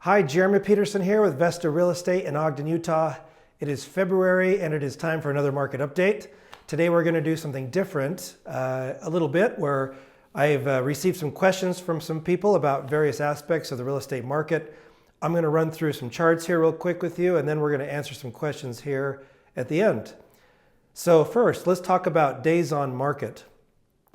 Hi, Jeremy Peterson here with Vesta Real Estate in Ogden, Utah. It is February and it is time for another market update. Today we're going to do something different a little bit where I've received some questions from some people about various aspects of the real estate market. I'm going to run through some charts here real quick with you, and then we're going to answer some questions here at the end. So first, let's talk about days on market.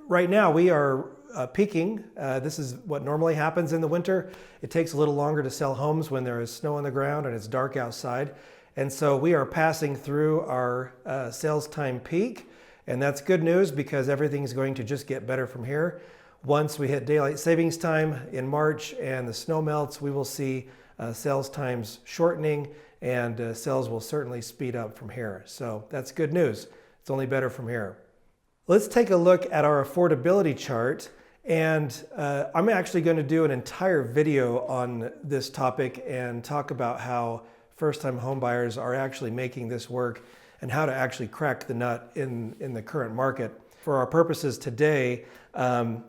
Right now we are peaking. This is what normally happens in the winter. It takes a little longer to sell homes when there is snow on the ground and it's dark outside. And so we are passing through our sales time peak. And that's good news because everything's going to just get better from here. Once we hit daylight savings time in March and the snow melts, we will see sales times shortening and sales will certainly speed up from here. So that's good news. It's only better from here. Let's take a look at our affordability chart. And I'm actually going to do an entire video on this topic and talk about how first-time home buyers are actually making this work and how to actually crack the nut in the current market. For our purposes today,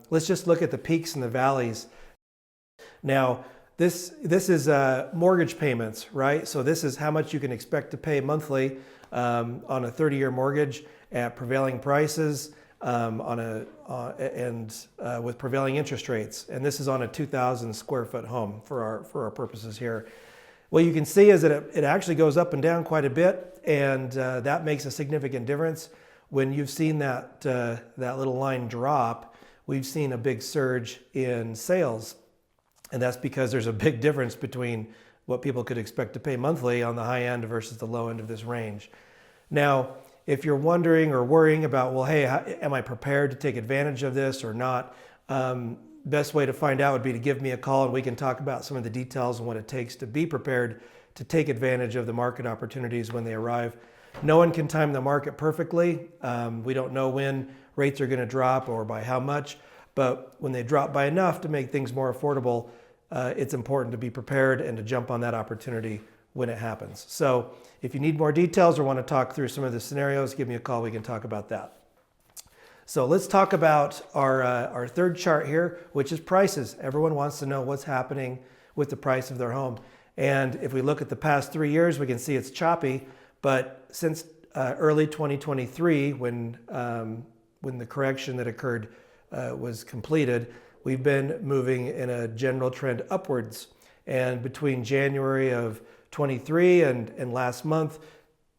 let's just look at the peaks and the valleys. Now, this is mortgage payments, right? So this is how much you can expect to pay monthly on a 30-year mortgage at prevailing prices. With prevailing interest rates, and this is on a 2,000 square foot home for our purposes here. What you can see is that it actually goes up and down quite a bit, and that makes a significant difference. When you've seen that little line drop, we've seen a big surge in sales, and that's because there's a big difference between what people could expect to pay monthly on the high end versus the low end of this range. Now, if you're wondering or worrying about, well, hey, am I prepared to take advantage of this or not? Best way to find out would be to give me a call and we can talk about some of the details and what it takes to be prepared to take advantage of the market opportunities when they arrive. No one can time the market perfectly. We don't know when rates are going to drop or by how much, but when they drop by enough to make things more affordable, it's important to be prepared and to jump on that opportunity when it happens. So if you need more details or want to talk through some of the scenarios, give me a call. We can talk about that. So let's talk about our third chart here, which is prices. Everyone wants to know what's happening with the price of their home. And if we look at the past 3 years, we can see it's choppy. But since early 2023, when the correction that occurred was completed, we've been moving in a general trend upwards. And between January of 23 and last month,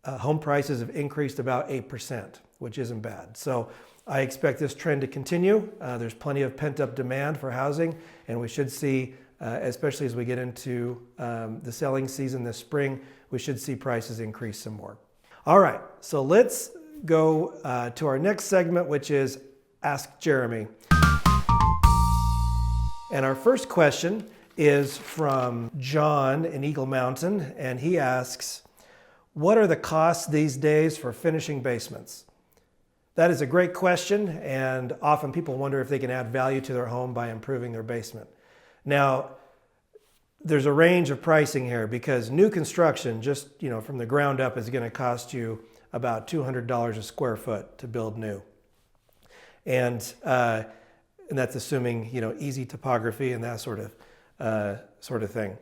home prices have increased about 8%, which isn't bad. So I expect this trend to continue. There's plenty of pent-up demand for housing, and we should see, especially as we get into the selling season this spring, we should see prices increase some more. All right, so let's go to our next segment, which is Ask Jeremy. And our first question is from John in Eagle Mountain, and he asks, what are the costs these days for finishing basements? That is a great question, and often people wonder if they can add value to their home by improving their basement. Now, there's a range of pricing here because new construction, just from the ground up, is going to cost you about $200 a square foot to build new. And that's assuming easy topography and that sort of thing.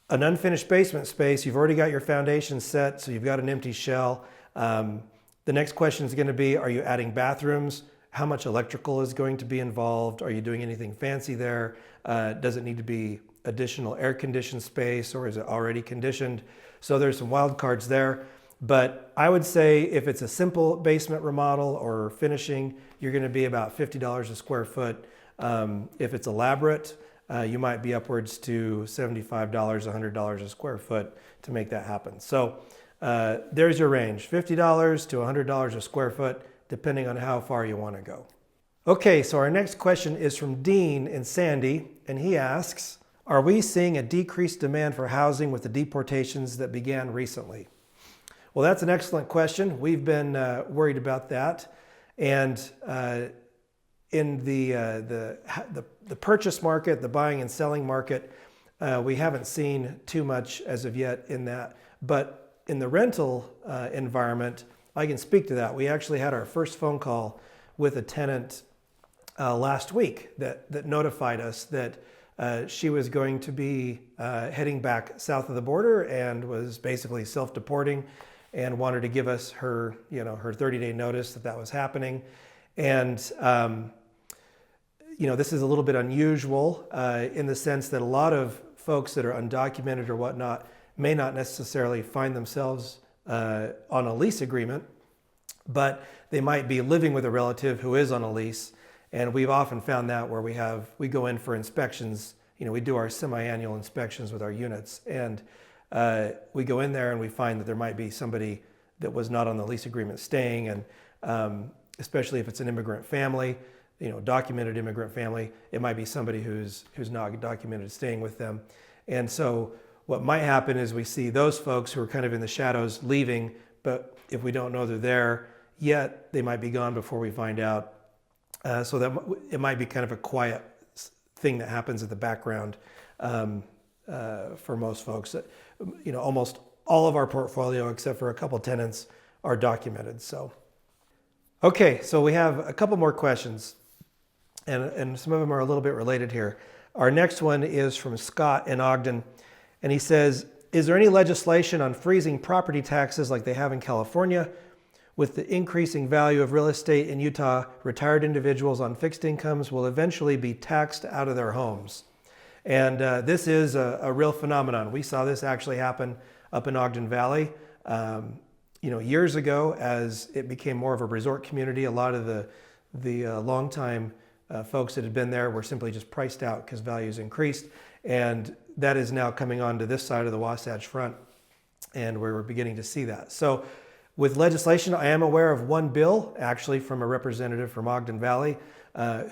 An unfinished basement space, you've already got your foundation set, so you've got an empty shell. The next question is going to be, are you adding bathrooms? How much electrical is going to be involved? Are you doing anything fancy there? Does it need to be additional air-conditioned space, or is it already conditioned? So there's some wild cards there. But I would say if it's a simple basement remodel or finishing, you're going to be about $50 a square foot. If it's elaborate, you might be upwards to $75, $100 a square foot to make that happen. So there's your range, $50 to $100 a square foot, depending on how far you want to go. Okay, so our next question is from Dean in Sandy, and he asks, are we seeing a decreased demand for housing with the deportations that began recently? Well, that's an excellent question. We've been worried about that. And in the purchase market, the buying and selling market, we haven't seen too much as of yet in that. But in the rental environment, I can speak to that. We actually had our first phone call with a tenant last week that notified us that She was going to be heading back south of the border and was basically self-deporting and wanted to give us her, her 30-day notice that was happening. And, this is a little bit unusual in the sense that a lot of folks that are undocumented or whatnot may not necessarily find themselves on a lease agreement, but they might be living with a relative who is on a lease. And we've often found that where we go in for inspections, we do our semi-annual inspections with our units, and we go in there and we find that there might be somebody that was not on the lease agreement staying, and especially if it's an immigrant family, documented immigrant family, it might be somebody who's not documented staying with them. And so what might happen is we see those folks who are kind of in the shadows leaving, but if we don't know they're there yet, they might be gone before we find out. So that it might be kind of a quiet thing that happens in the background for most folks. Almost all of our portfolio, except for a couple tenants, are documented. So, okay, so we have a couple more questions, and some of them are a little bit related here. Our next one is from Scott in Ogden, and he says, is there any legislation on freezing property taxes like they have in California? With the increasing value of real estate in Utah, retired individuals on fixed incomes will eventually be taxed out of their homes. And this is a real phenomenon. We saw this actually happen up in Ogden Valley. Years ago, as it became more of a resort community, a lot of the longtime folks that had been there were simply just priced out because values increased. And that is now coming onto this side of the Wasatch Front, and we're beginning to see that. So with legislation, I am aware of one bill, actually from a representative from Ogden Valley,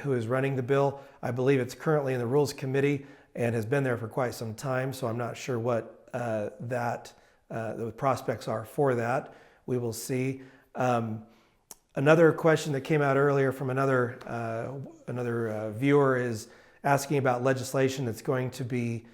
who is running the bill. I believe it's currently in the Rules Committee and has been there for quite some time, so I'm not sure what the prospects are for that. We will see. Another question that came out earlier from another viewer is asking about legislation that's going to be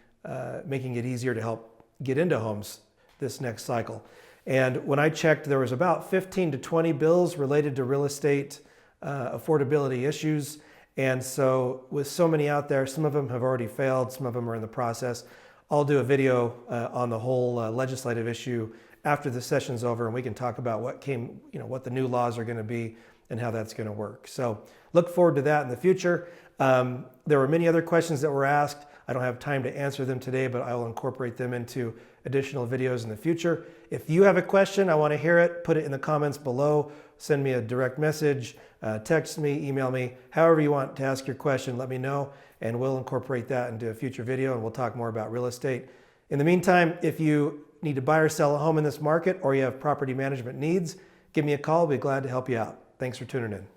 making it easier to help get into homes this next cycle. And when I checked, there was about 15 to 20 bills related to real estate affordability issues. And so with so many out there, some of them have already failed, some of them are in the process. I'll do a video on the whole legislative issue after the session's over, and we can talk about what the new laws are going to be and how that's going to work. So look forward to that in the future. There were many other questions that were asked. I don't have time to answer them today, but I will incorporate them into additional videos in the future. If you have a question, I want to hear it, put it in the comments below, send me a direct message, text me, email me, however you want to ask your question, let me know, and we'll incorporate that into a future video, and we'll talk more about real estate. In the meantime, if you need to buy or sell a home in this market, or you have property management needs, give me a call. I'll be glad to help you out. Thanks for tuning in.